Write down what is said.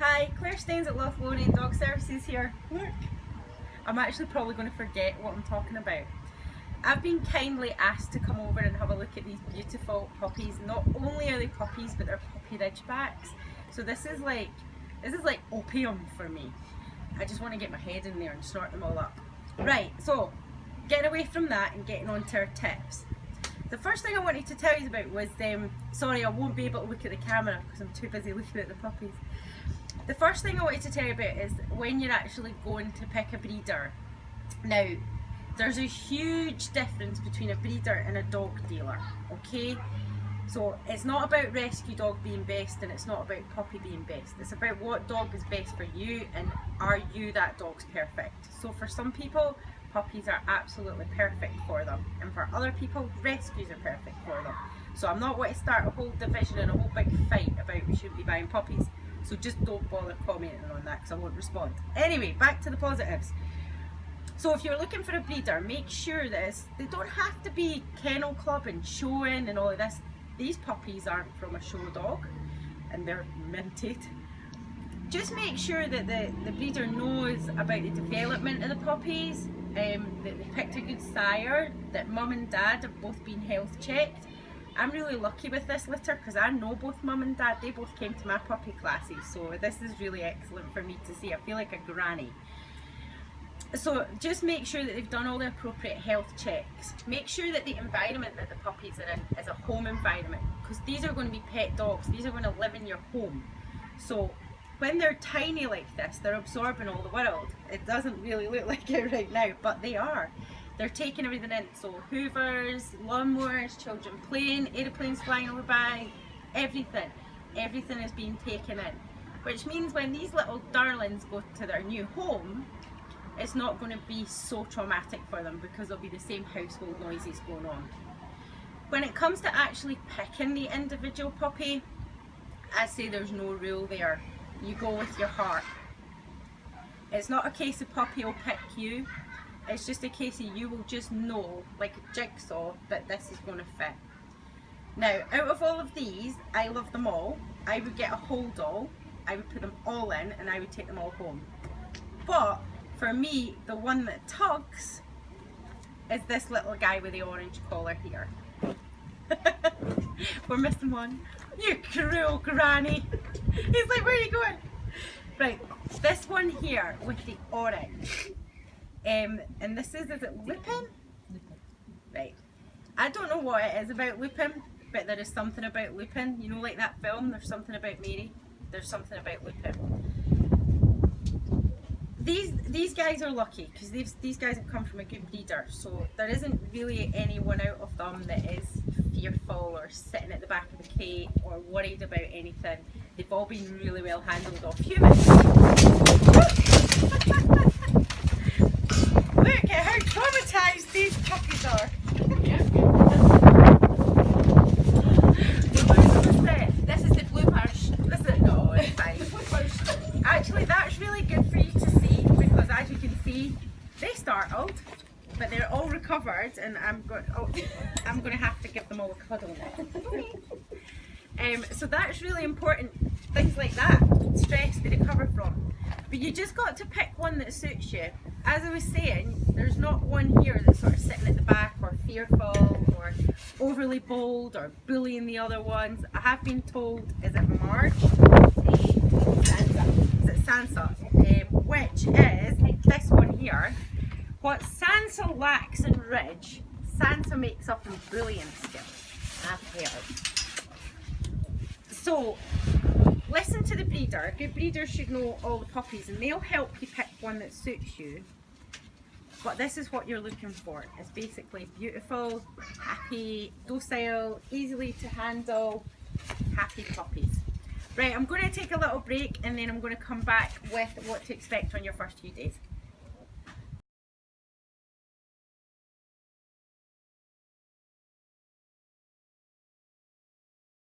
Hi, Claire Staines at Lothlonian Dog Services here. Look, I'm actually probably going to forget what I'm talking about. I've been kindly asked to come over and have a look at these beautiful puppies. Not only are they puppies, but they're puppy ridgebacks. So this is like opium for me. I just want to get my head in there and snort them all up. Right, so getting away from that and getting on to our tips. The first thing I wanted to tell you about was, sorry, I won't be able to look at the camera because I'm too busy looking at the puppies. The first thing I wanted to tell you about is when you're actually going to pick a breeder. Now, there's a huge difference between a breeder and a dog dealer, okay? So it's not about rescue dog being best and it's not about puppy being best. It's about what dog is best for you and are you that dog's perfect. So for some people, puppies are absolutely perfect for them, and for other people, rescues are perfect for them. So I'm not going to start a whole division and a whole big fight about we shouldn't be buying puppies. So just don't bother commenting on that because I won't respond. Anyway, back to the positives. So if you're looking for a breeder, make sure that they don't have to be kennel club and showing and all of this. These puppies aren't from a show dog and they're minted. Just make sure that the breeder knows about the development of the puppies, that they picked a good sire, that mum and dad have both been health checked. I'm really lucky with this litter because I know both mum and dad. They both came to my puppy classes, so this is really excellent for me to see. I feel like a granny. So just make sure that they've done all the appropriate health checks. Make sure that the environment that the puppies are in is a home environment, because these are going to be pet dogs. These are going to live in your home. So when they're tiny like this, they're absorbing all the world. It doesn't really look like it right now, but they are. They're taking everything in. So hoovers, lawnmowers, children playing, aeroplanes flying over by, everything. Everything is being taken in. Which means when these little darlings go to their new home, it's not going to be so traumatic for them because there'll be the same household noises going on. When it comes to actually picking the individual puppy, I say there's no rule there. You go with your heart. It's not a case of puppy will pick you. It's just a case of you will just know, like a jigsaw, that this is going to fit. Now, out of all of these, I love them all. I would get a whole doll, I would put them all in, and I would take them all home. But for me, the one that tugs is this little guy with the orange collar here. We're missing one. You cruel granny. He's like, where are you going? Right, this one here with the orange. And this is it Lupin? Right. I don't know what it is about Lupin, but there is something about Lupin. You know, like that film, There's Something About Mary? There's something about Lupin. These guys are lucky because these guys have come from a good breeder, so there isn't really any one out of them that is fearful or sitting at the back of the crate or worried about anything. They've all been really well handled off humans. Look at how traumatized these puppies are. This is the bloopers. This is no, it's fine. Actually, that's really good for you to see because, as you can see, they startled, but they're all recovered, and I'm going to have to give them all a cuddle now. So that's really important. Things like that, stress they recover from. But you just got to pick one that suits you. As I was saying, there's not one here that's sort of sitting at the back or fearful or overly bold or bullying the other ones. I have been told, is it Marge? Sansa. Is it Sansa? Which is this one here. What Sansa lacks in ridge, Sansa makes up in bullying skills. I've heard. So, listen to the breeder. Good breeders should know all the puppies and they'll help you pick one that suits you. But this is what you're looking for. It's basically beautiful, happy, docile, easily to handle, happy puppies. Right, I'm going to take a little break and then I'm going to come back with what to expect on your first few days.